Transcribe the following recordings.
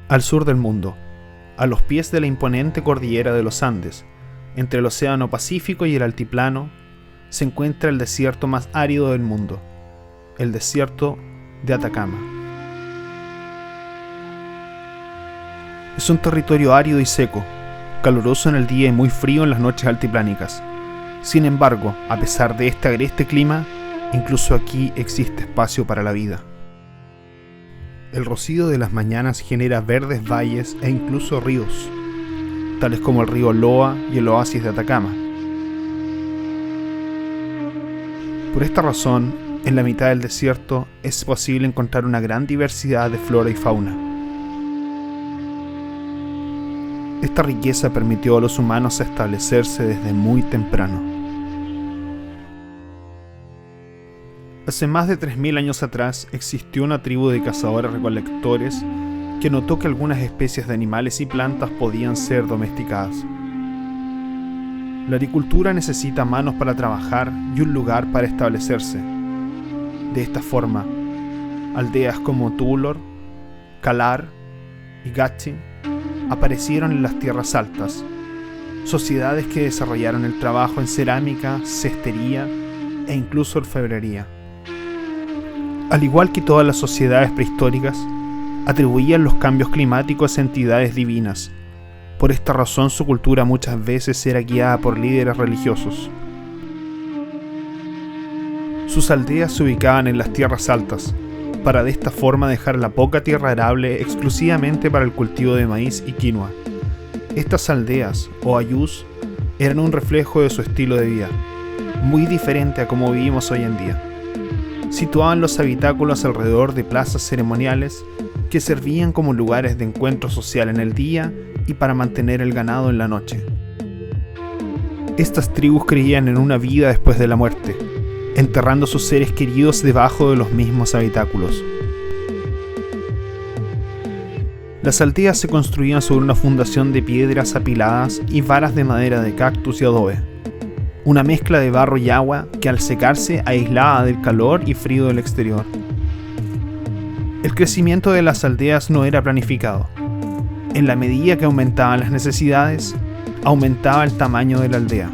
Al sur del mundo, a los pies de la imponente cordillera de los Andes, entre el Océano Pacífico y el Altiplano, se encuentra el desierto más árido del mundo, el desierto de Atacama. Es un territorio árido y seco, caluroso en el día y muy frío en las noches altiplánicas. Sin embargo, a pesar de este agreste clima, incluso aquí existe espacio para la vida. El rocío de las mañanas genera verdes valles e incluso ríos, tales como el río Loa y el oasis de Atacama. Por esta razón, en la mitad del desierto es posible encontrar una gran diversidad de flora y fauna. Esta riqueza permitió a los humanos establecerse desde muy temprano. Hace más de 3000 años atrás existió una tribu de cazadores-recolectores que notó que algunas especies de animales y plantas podían ser domesticadas. La agricultura necesita manos para trabajar y un lugar para establecerse. De esta forma, aldeas como Tulor, Calar y Gatching aparecieron en las tierras altas, sociedades que desarrollaron el trabajo en cerámica, cestería e incluso orfebrería. Al igual que todas las sociedades prehistóricas, atribuían los cambios climáticos a entidades divinas. Por esta razón su cultura muchas veces era guiada por líderes religiosos. Sus aldeas se ubicaban en las tierras altas, para de esta forma dejar la poca tierra arable exclusivamente para el cultivo de maíz y quinoa. Estas aldeas, o ayús, eran un reflejo de su estilo de vida, muy diferente a como vivimos hoy en día. Situaban los habitáculos alrededor de plazas ceremoniales que servían como lugares de encuentro social en el día y para mantener el ganado en la noche. Estas tribus creían en una vida después de la muerte, enterrando a sus seres queridos debajo de los mismos habitáculos. Las aldeas se construían sobre una fundación de piedras apiladas y varas de madera de cactus y adobe, una mezcla de barro y agua que al secarse aislaba del calor y frío del exterior. El crecimiento de las aldeas no era planificado. En la medida que aumentaban las necesidades, aumentaba el tamaño de la aldea.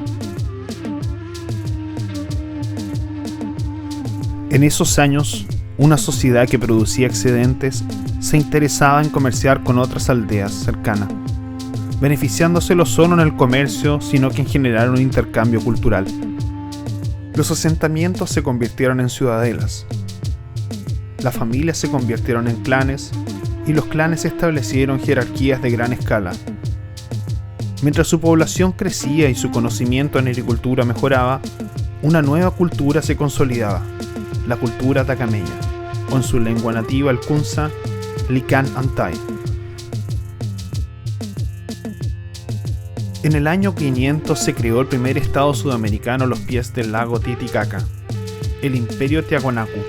En esos años, una sociedad que producía excedentes se interesaba en comerciar con otras aldeas cercanas, beneficiándose no solo en el comercio, sino que en generar un intercambio cultural. Los asentamientos se convirtieron en ciudadelas. Las familias se convirtieron en clanes y los clanes establecieron jerarquías de gran escala. Mientras su población crecía y su conocimiento en agricultura mejoraba, una nueva cultura se consolidaba, la cultura atacameña, o en su lengua nativa el Kunza, Lican Antay. En el año 500 se creó el primer estado sudamericano a los pies del lago Titicaca, el Imperio Tiahuanacu.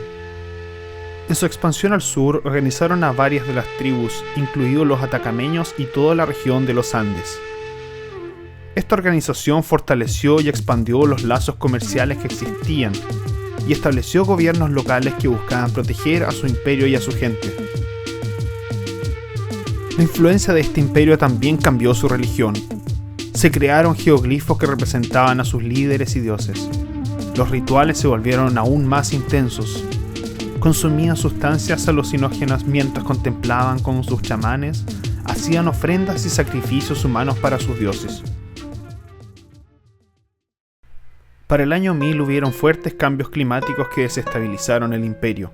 En su expansión al sur organizaron a varias de las tribus, incluidos los atacameños y toda la región de los Andes. Esta organización fortaleció y expandió los lazos comerciales que existían y estableció gobiernos locales que buscaban proteger a su imperio y a su gente. La influencia de este imperio también cambió su religión. Se crearon geoglifos que representaban a sus líderes y dioses. Los rituales se volvieron aún más intensos. Consumían sustancias alucinógenas mientras contemplaban cómo sus chamanes hacían ofrendas y sacrificios humanos para sus dioses. Para el año 1000 hubieron fuertes cambios climáticos que desestabilizaron el imperio.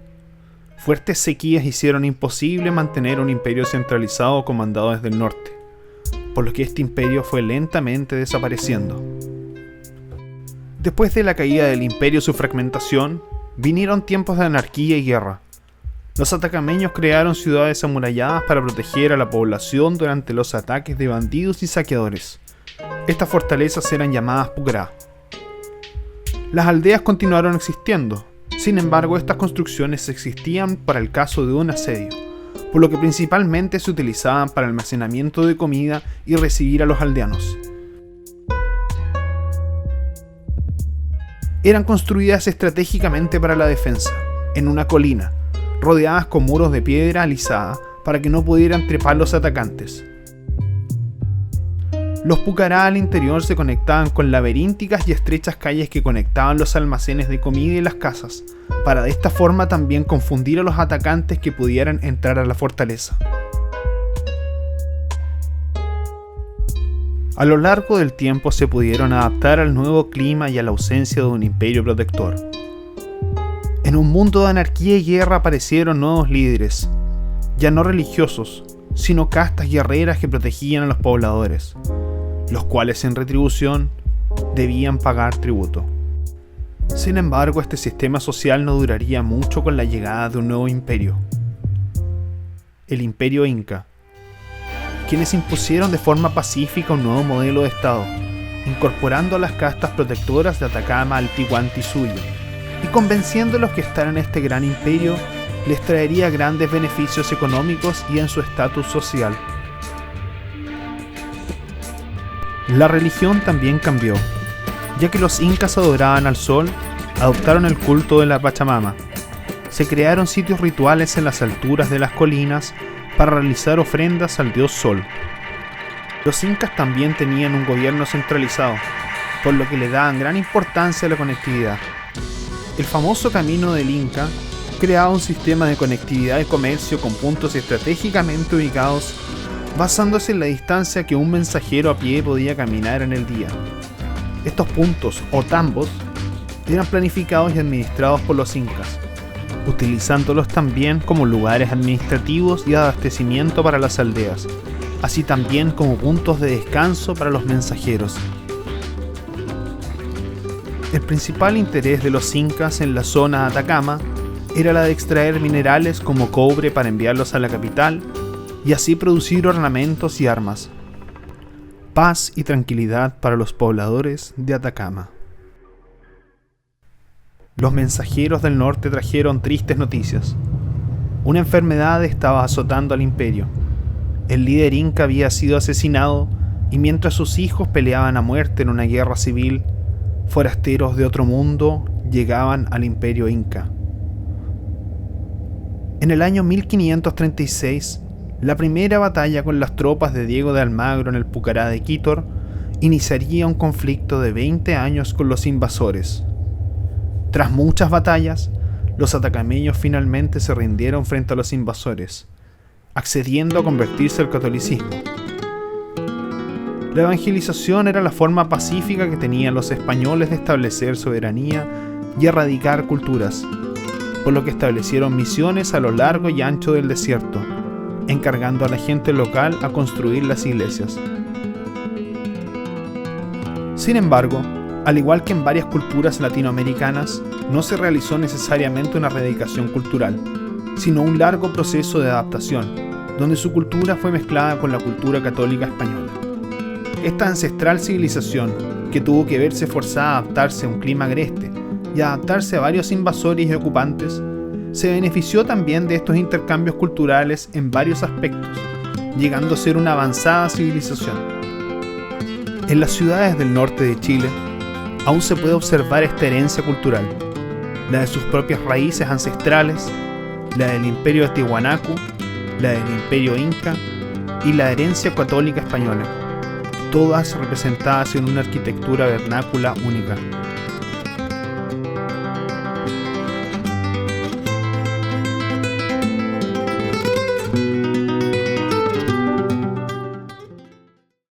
Fuertes sequías hicieron imposible mantener un imperio centralizado comandado desde el norte, por lo que este imperio fue lentamente desapareciendo. Después de la caída del imperio y su fragmentación, vinieron tiempos de anarquía y guerra. Los atacameños crearon ciudades amuralladas para proteger a la población durante los ataques de bandidos y saqueadores. Estas fortalezas eran llamadas Pucará. Las aldeas continuaron existiendo. Sin embargo, estas construcciones existían para el caso de un asedio, por lo que principalmente se utilizaban para almacenamiento de comida y recibir a los aldeanos. Eran construidas estratégicamente para la defensa, en una colina, rodeadas con muros de piedra alisada para que no pudieran trepar los atacantes. Los pucará al interior se conectaban con laberínticas y estrechas calles que conectaban los almacenes de comida y las casas, para de esta forma también confundir a los atacantes que pudieran entrar a la fortaleza. A lo largo del tiempo se pudieron adaptar al nuevo clima y a la ausencia de un imperio protector. En un mundo de anarquía y guerra aparecieron nuevos líderes, ya no religiosos, sino castas guerreras que protegían a los pobladores, los cuales en retribución debían pagar tributo. Sin embargo, este sistema social no duraría mucho con la llegada de un nuevo imperio, el Imperio Inca, quienes impusieron de forma pacífica un nuevo modelo de Estado, incorporando a las castas protectoras de Atacama al Tihuantinsuyo y convenciéndolos que estar en este gran imperio les traería grandes beneficios económicos y en su estatus social. La religión también cambió, ya que los incas adoraban al sol, adoptaron el culto de la Pachamama. Se crearon sitios rituales en las alturas de las colinas para realizar ofrendas al dios Sol. Los incas también tenían un gobierno centralizado, por lo que le daban gran importancia a la conectividad. El famoso Camino del Inca creaba un sistema de conectividad y comercio con puntos estratégicamente ubicados, basándose en la distancia que un mensajero a pie podía caminar en el día. Estos puntos, o tambos, eran planificados y administrados por los incas, utilizándolos también como lugares administrativos y de abastecimiento para las aldeas, así también como puntos de descanso para los mensajeros. El principal interés de los incas en la zona de Atacama era la de extraer minerales como cobre para enviarlos a la capital y así producir ornamentos y armas. Paz y tranquilidad para los pobladores de Atacama. Los mensajeros del norte trajeron tristes noticias. Una enfermedad estaba azotando al imperio. El líder inca había sido asesinado y mientras sus hijos peleaban a muerte en una guerra civil, forasteros de otro mundo llegaban al imperio inca. En el año 1536, la primera batalla con las tropas de Diego de Almagro en el Pucará de Quítor iniciaría un conflicto de 20 años con los invasores. Tras muchas batallas, los atacameños finalmente se rindieron frente a los invasores, accediendo a convertirse al catolicismo. La evangelización era la forma pacífica que tenían los españoles de establecer soberanía y erradicar culturas, por lo que establecieron misiones a lo largo y ancho del desierto, encargando a la gente local a construir las iglesias. Sin embargo, al igual que en varias culturas latinoamericanas, no se realizó necesariamente una erradicación cultural, sino un largo proceso de adaptación, donde su cultura fue mezclada con la cultura católica española. Esta ancestral civilización, que tuvo que verse forzada a adaptarse a un clima agreste y a adaptarse a varios invasores y ocupantes, se benefició también de estos intercambios culturales en varios aspectos, llegando a ser una avanzada civilización. En las ciudades del norte de Chile, aún se puede observar esta herencia cultural, la de sus propias raíces ancestrales, la del imperio de Tiwanaku, la del imperio inca y la herencia católica española, todas representadas en una arquitectura vernácula única.